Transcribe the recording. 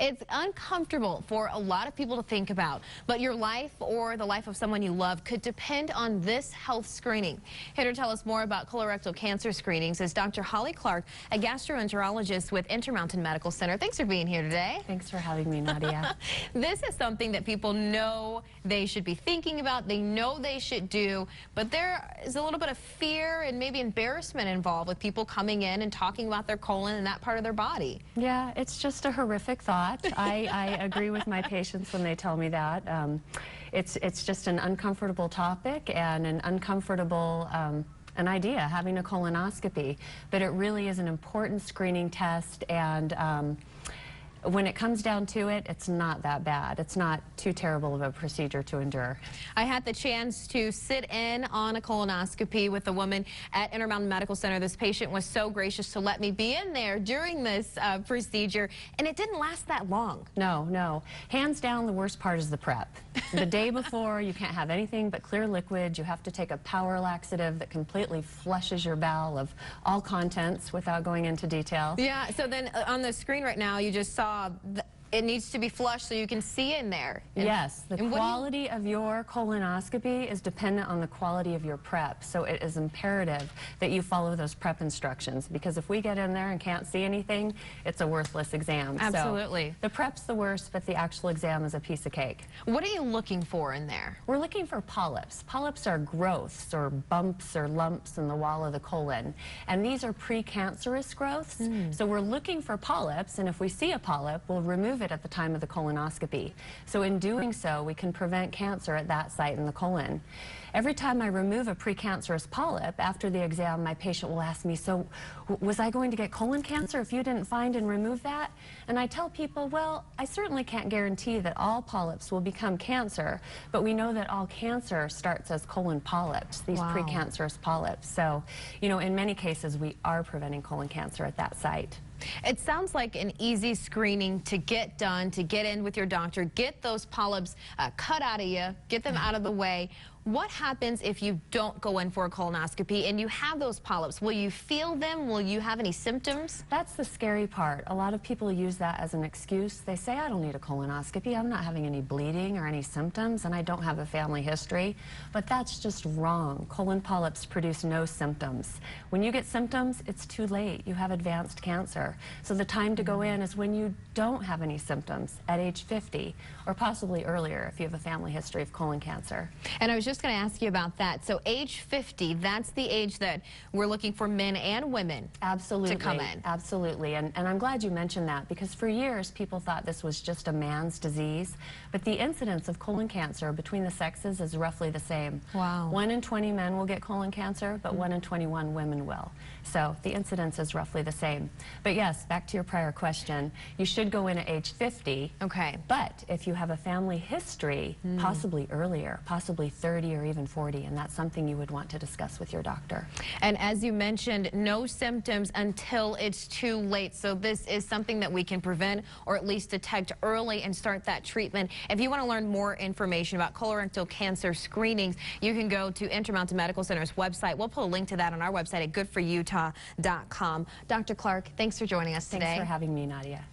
It's uncomfortable for a lot of people to think about, but your life or the life of someone you love could depend on this health screening. Here to tell us more about colorectal cancer screenings is Dr. Holly Clark, a gastroenterologist with Intermountain Medical Center. Thanks for being here today. Thanks for having me, Nadia. This is something that people know they should be thinking about, they know they should do, but there is a little bit of fear and maybe embarrassment involved with people coming in and talking about their colon and that part of their body. Yeah, it's just a horrific thought. I agree with my patients when they tell me that. It's just an uncomfortable topic and an uncomfortable an idea, having a colonoscopy, but it really is an important screening test, and when it comes down to it, it's not that bad. It's not too terrible of a procedure to endure. I had the chance to sit in on a colonoscopy with a woman at Intermountain Medical Center. This patient was so gracious to let me be in there during this procedure, and it didn't last that long. No. Hands down, the worst part is the prep. The day before, you can't have anything but clear liquid. You have to take a power laxative that completely flushes your bowel of all contents without going into detail. Yeah, so then on the screen right now, you just saw it needs to be flushed so you can see in there. Yes, the quality of your colonoscopy is dependent on the quality of your prep. So it is imperative that you follow those prep instructions, because if we get in there and can't see anything, it's a worthless exam. Absolutely. So the prep's the worst, but the actual exam is a piece of cake. What are you looking for in there? We're looking for polyps. Polyps are growths or bumps or lumps in the wall of the colon, and these are precancerous growths. So we're looking for polyps, and if we see a polyp, we'll remove it at the time of the colonoscopy. So in doing so, we can prevent cancer at that site in the colon. Every time I remove a precancerous polyp, after the exam, my patient will ask me, so was I going to get colon cancer if you didn't find and remove that? And I tell people, well, I certainly can't guarantee that all polyps will become cancer, but we know that all cancer starts as colon polyps, these precancerous polyps. So, you know, in many cases, we are preventing colon cancer at that site. It sounds like an easy screening to get done, to get in with your doctor, get those polyps cut out of you, get them out of the way. What happens if you don't go in for a colonoscopy and you have those polyps? Will you feel them? Will you have any symptoms? That's the scary part. A lot of people use that as an excuse. They say, I don't need a colonoscopy. I'm not having any bleeding or any symptoms, and I don't have a family history. But that's just wrong. Colon polyps produce no symptoms. When you get symptoms, it's too late. You have advanced cancer. So the time to go in is when you don't have any symptoms, at age 50, or possibly earlier if you have a family history of colon cancer. And I was just going to ask you about that. So age 50, that's the age that we're looking for men and women to come in. Absolutely. And I'm glad you mentioned that, because for years people thought this was just a man's disease. But the incidence of colon cancer between the sexes is roughly the same. Wow. 1 in 20 men will get colon cancer, but 1 in 21 women will. So the incidence is roughly the same. But yes, back to your prior question, you should go in at age 50. Okay. But if you have a family history, possibly earlier, possibly 30 or even 40, and that's something you would want to discuss with your doctor. And as you mentioned, no symptoms until it's too late. So this is something that we can prevent, or at least detect early and start that treatment. If you want to learn more information about colorectal cancer screenings, you can go to Intermountain Medical Center's website. We'll put a link to that on our website at goodforutah.com. Dr. Clark, thanks for joining us today. Thanks for having me, Nadia.